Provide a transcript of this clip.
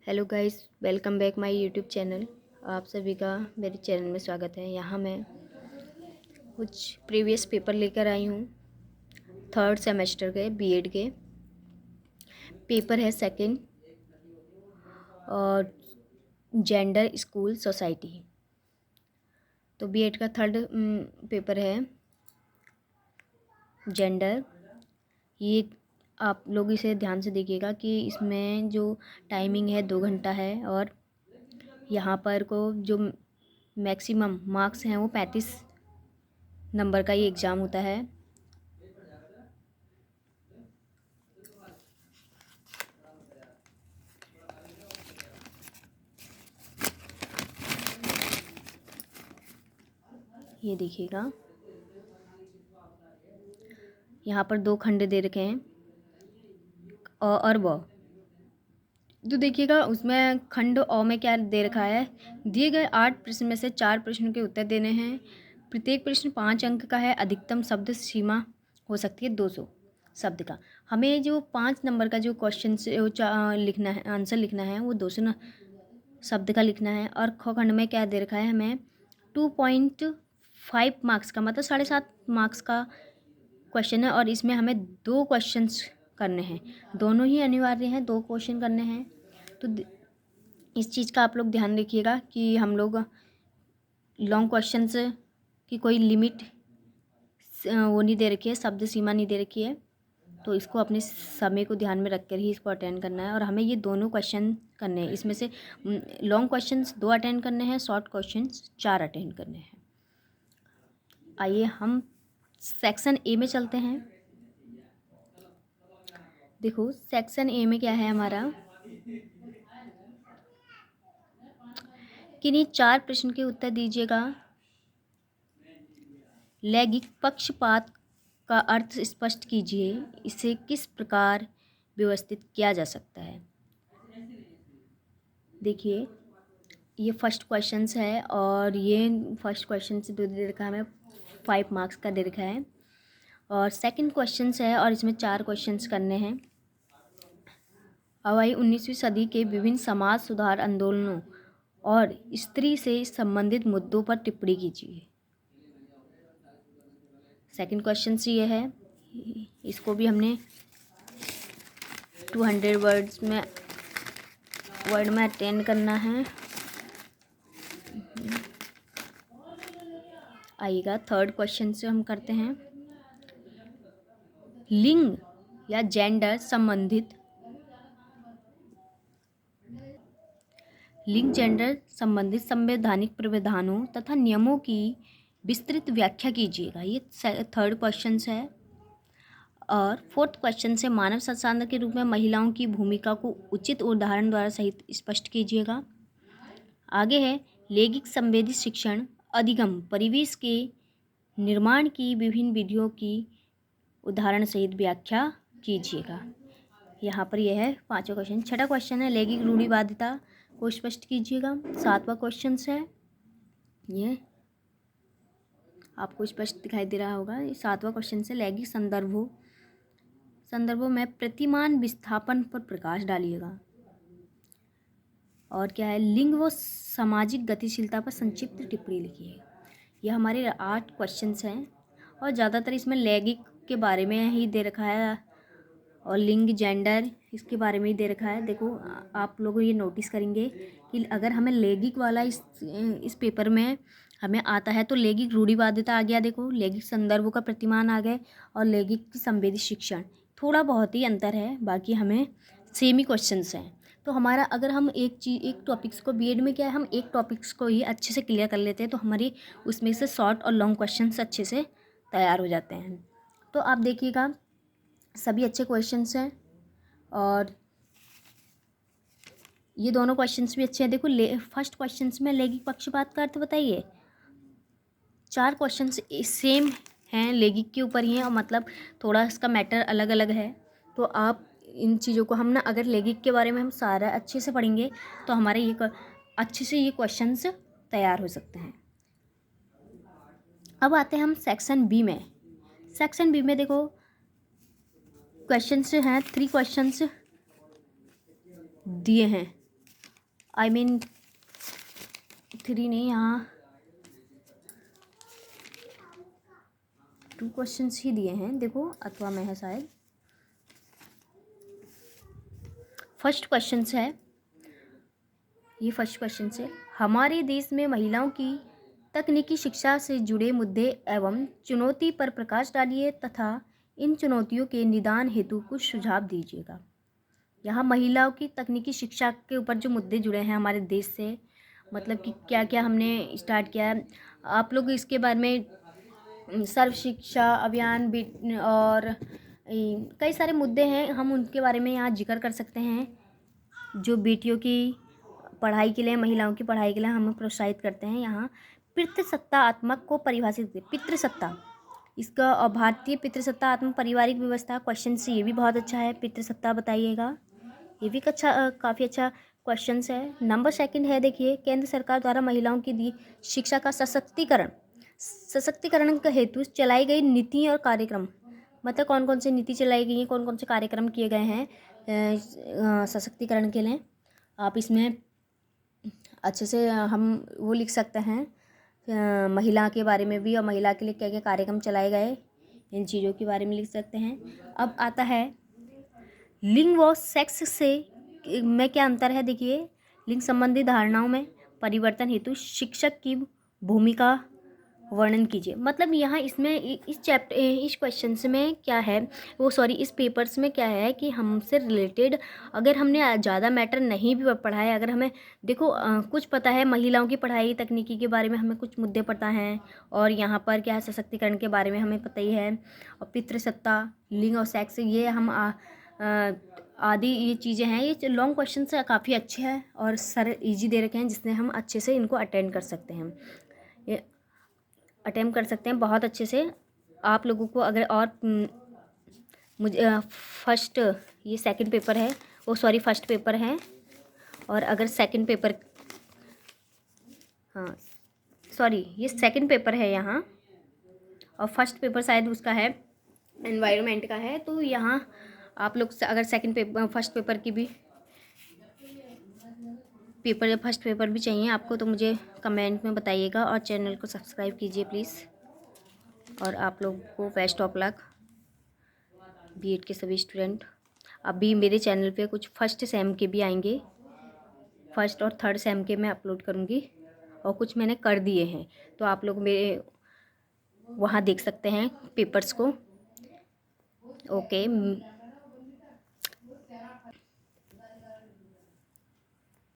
Hello guys, welcome back my YouTube channel. आप सभी का मेरे चैनल में स्वागत है। यहाँ मैं कुछ प्रीवियस पेपर लेकर आई हूँ। थर्ड सेमेस्टर के बीएड के पेपर है सेकंड और जेंडर स्कूल सोसाइटी। तो बीएड का थर्ड पेपर है जेंडर। ये आप लोग इसे ध्यान से देखिएगा कि इसमें जो टाइमिंग है 2 घंटा है और यहाँ पर को जो मैक्सिमम मार्क्स हैं वो 35 नंबर का ये एग्ज़ाम होता है। ये देखिएगा, यहाँ पर 2 खंड दे रखे हैं अ और ब। तो देखिएगा उसमें खंड अ में क्या दे रखा है, दिए गए 8 प्रश्न में से 4 प्रश्नों के उत्तर देने हैं। प्रत्येक प्रश्न 5 अंक का है। अधिकतम शब्द सीमा हो सकती है 200 शब्द का। हमें जो 5 नंबर का जो क्वेश्चन से लिखना है, आंसर लिखना है, वो 200 शब्द का लिखना है। और ख खंड में क्या दे रखा है, हमें 2.5 मार्क्स का, मतलब 7.5 मार्क्स का क्वेश्चन है और इसमें हमें 2 क्वेश्चंस करने हैं। दोनों ही अनिवार्य हैं, 2 क्वेश्चन करने हैं। तो इस चीज़ का आप लोग ध्यान रखिएगा कि हम लोग लॉन्ग क्वेश्चंस की कोई लिमिट वो नहीं दे रखी है, शब्द सीमा नहीं दे रखी है। तो इसको अपने समय को ध्यान में रख कर ही इसको अटेंड करना है। और हमें ये दोनों क्वेश्चन करने हैं। इसमें से लॉन्ग क्वेश्चंस 2 अटेंड करने हैं, शॉर्ट क्वेश्चंस 4 अटेंड करने हैं। आइए हम सेक्शन ए में चलते हैं। देखो सेक्शन ए में क्या है हमारा, किन्हीं 4 प्रश्न के उत्तर दीजिएगा। लैंगिक पक्षपात का अर्थ स्पष्ट कीजिए। इसे किस प्रकार व्यवस्थित किया जा सकता है। देखिए ये फर्स्ट क्वेश्चंस है और ये फर्स्ट क्वेश्चन से दे रखा है, हमें 5 मार्क्स का दे रखा है। और सेकंड क्वेश्चंस है और इसमें 4 क्वेश्चंस करने हैं। अब आई 19वीं सदी के विभिन्न समाज सुधार आंदोलनों और स्त्री से संबंधित मुद्दों पर टिप्पणी कीजिए। सेकंड क्वेश्चन ये है, इसको भी हमने 200 वर्ड में अटेंड करना है। आइएगा थर्ड क्वेश्चन से हम करते हैं। लिंग या जेंडर संबंधित संवैधानिक प्रावधानों तथा नियमों की विस्तृत व्याख्या कीजिएगा। ये थर्ड क्वेश्चन है। और फोर्थ क्वेश्चन से मानव संसाधन के रूप में महिलाओं की भूमिका को उचित उदाहरण द्वारा सहित स्पष्ट कीजिएगा। आगे है लैंगिक संवेदी शिक्षण अधिगम परिवेश के निर्माण की विभिन्न विधियों की उदाहरण सहित व्याख्या कीजिएगा। यहाँ पर यह है 5वां क्वेश्चन। छठा क्वेश्चन है लैंगिक रूढ़िवादिता को स्पष्ट कीजिएगा। 7वां क्वेश्चन है, ये आपको स्पष्ट दिखाई दे रहा होगा। 7वां क्वेश्चन से लैंगिक संदर्भों में प्रतिमान विस्थापन पर प्रकाश डालिएगा। और क्या है, लिंग व सामाजिक गतिशीलता पर संक्षिप्त टिप्पणी लिखिए। यह हमारे 8 क्वेश्चंस हैं और ज़्यादातर इसमें लैंगिक के बारे में ही दे रखा है और लिंग जेंडर इसके बारे में ही दे रखा है। देखो आप लोग ये नोटिस करेंगे कि अगर हमें लैंगिक वाला इस पेपर में हमें आता है तो लैंगिक रूढ़िवादिता आ गया, देखो लैंगिक संदर्भों का प्रतिमान आ गए और लैंगिक संवेदी शिक्षण, थोड़ा बहुत ही अंतर है, बाकी हमें सेम ही क्वेश्चंस हैं। तो हमारा अगर हम एक टॉपिक्स को बीएड में क्या है, हम एक टॉपिक्स को ही अच्छे से क्लियर कर लेते हैं तो हमारी उसमें से शॉर्ट और लॉन्ग क्वेश्चंस अच्छे से तैयार हो जाते हैं। तो आप देखिएगा सभी अच्छे क्वेश्चंस हैं और ये दोनों क्वेश्चंस भी अच्छे हैं। देखो फर्स्ट क्वेश्चंस में लैंगिक पक्षपात का अर्थ बताइए। 4 क्वेश्चंस सेम हैं, लैंगिक के ऊपर ही हैं और मतलब थोड़ा इसका मैटर अलग अलग है। तो आप इन चीज़ों को हम ना, अगर लैंगिक के बारे में हम सारा अच्छे से पढ़ेंगे तो हमारे ये अच्छे से ये क्वेश्चंस तैयार हो सकते हैं। अब आते हैं हम सेक्शन बी में। सेक्शन बी में देखो क्वेश्चंस हैं, 3 क्वेश्चंस दिए हैं आई मीन 3 नहीं, यहाँ 2 क्वेश्चंस ही दिए हैं, देखो अथवा में है शायद। फर्स्ट क्वेश्चन है, ये फर्स्ट क्वेश्चन है, हमारे देश में महिलाओं की तकनीकी शिक्षा से जुड़े मुद्दे एवं चुनौती पर प्रकाश डालिए तथा इन चुनौतियों के निदान हेतु कुछ सुझाव दीजिएगा। यहाँ महिलाओं की तकनीकी शिक्षा के ऊपर जो मुद्दे जुड़े हैं हमारे देश से, मतलब कि क्या क्या हमने स्टार्ट किया है, आप लोग इसके बारे में सर्व शिक्षा अभियान और कई सारे मुद्दे हैं, हम उनके बारे में यहाँ जिक्र कर सकते हैं। जो बेटियों की पढ़ाई के लिए, महिलाओं की पढ़ाई के लिए हम प्रोत्साहित करते हैं। यहाँ पितृसत्तात्मक को परिभाषित, पितृसत्ता इसका, और भारतीय पितृसत्तात्मक पारिवारिक व्यवस्था क्वेश्चन से ये भी बहुत अच्छा है, पितृसत्ता बताइएगा, ये भी काफ़ी अच्छा क्वेश्चन है। नंबर 2 है, देखिए, केंद्र सरकार द्वारा महिलाओं की दी शिक्षा का सशक्तिकरण के हेतु चलाई गई नीति और कार्यक्रम, मतलब कौन कौन सी नीति चलाई गई हैं, कौन कौन से कार्यक्रम किए गए हैं सशक्तिकरण के लिए। आप इसमें अच्छे से हम वो लिख सकते हैं, महिला के बारे में भी, और महिला के लिए क्या क्या कार्यक्रम चलाए गए, इन चीज़ों के बारे में लिख सकते हैं। अब आता है लिंग व सेक्स से में क्या अंतर है। देखिए, लिंग संबंधी धारणाओं में परिवर्तन हेतु शिक्षक की भूमिका वर्णन कीजिए। मतलब यहाँ इसमें इस क्वेश्चन में क्या है, इस पेपर्स में क्या है कि हमसे रिलेटेड अगर हमने ज़्यादा मैटर नहीं भी पढ़ा है, अगर हमें देखो कुछ पता है महिलाओं की पढ़ाई तकनीकी के बारे में, हमें कुछ मुद्दे पता हैं, और यहाँ पर क्या है सशक्तिकरण के बारे में हमें पता ही है, और पितृसत्ता, लिंग और सेक्स, ये हम आदि ये चीज़ें हैं। ये लॉन्ग क्वेश्चन से काफ़ी अच्छे हैं और सर इजी दे रखे हैं, जिससे हम अच्छे से इनको अटेंड कर सकते हैं, ये अटेम्प्ट कर सकते हैं बहुत अच्छे से। आप लोगों को अगर और मुझे फर्स्ट ये सेकंड पेपर है, फर्स्ट पेपर है, और अगर सेकंड पेपर, हाँ सॉरी ये सेकंड पेपर है यहाँ, और फर्स्ट पेपर शायद उसका है एनवायरनमेंट का है। तो यहाँ आप लोग अगर फर्स्ट पेपर की भी फर्स्ट पेपर भी चाहिए आपको, तो मुझे कमेंट में बताइएगा, और चैनल को सब्सक्राइब कीजिए प्लीज़। और आप लोग को बेस्ट ऑफ लक, बीएड के सभी स्टूडेंट। अभी मेरे चैनल पे कुछ फर्स्ट सेम के भी आएंगे, फर्स्ट और थर्ड सेम के मैं अपलोड करूँगी, और कुछ मैंने कर दिए हैं, तो आप लोग मेरे वहाँ देख सकते हैं पेपर्स को। ओके।